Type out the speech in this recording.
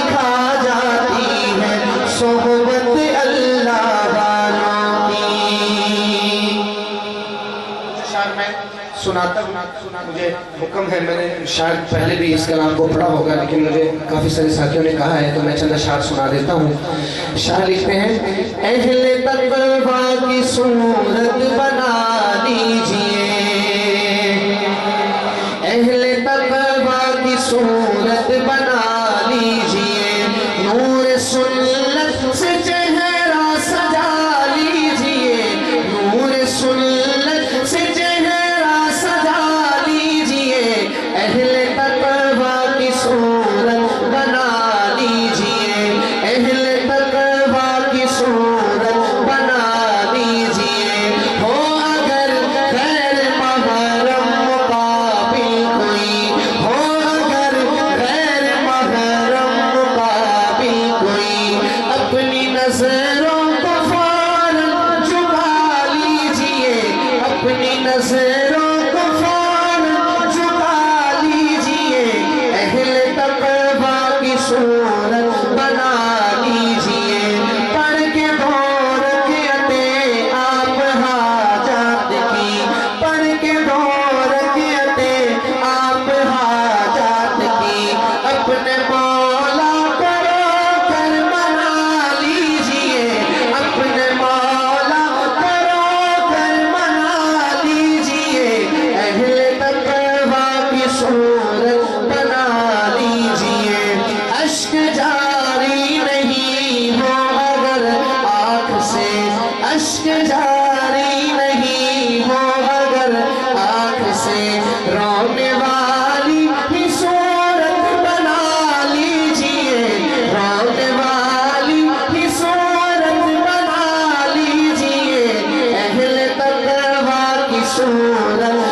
کھا جاتی ہے صحبت اللہ والوں کی۔ شاعر میں سناتا ہوں، مجھے حکم ہے، میں نے شاید پہلے بھی اس کلام کو پڑھا ہوگا لیکن مجھے کافی سارے ساتھیوں نے کہا ہے تو میں چند اشعار سنا دیتا ہوں۔ شاعر لکھتے ہیں، اہل تقویٰ کی صورت بنا لیجئے، اہل تقویٰ کی صورت بنا لیجئے، نور سنت سے چہرہ سجا لیجئے، نور سنت سے چہرہ سجا لیجئے، اہل تقویٰ کی صورت بنا لیجئے، اہل تقویٰ کی صورت بنا لیجئے، ہو اگر غیر محرم مقابل کوئی، ہو اگر غیر محرم مقابل کوئی، اپنی نظروں کو فوراً جھکا لیجئے، اپنی نظروں کو فوراً جھکا لیجئے، اہل تقویٰ کی صورت بنا لیجئے، پڑھ کے دو رکعتیں آپ حاجات کی، پڑھ کے دو رکعتیں آپ حاجات کی، اپنے مولا کو رو کر منا لیجئے، اپنے مولا کو رو کر منا لیجئے، اہل تقویٰ کی صورت بنا لیجئے، اشک جاری نہیں ہو اگر آنکھ سے، اشک جاری نہیں ہو اگر آنکھ سے، رونے والی ہی صورت بنا لیجئے، رونے والی ہی صورت بنا لیجئے، اہل تقویٰ کی صورت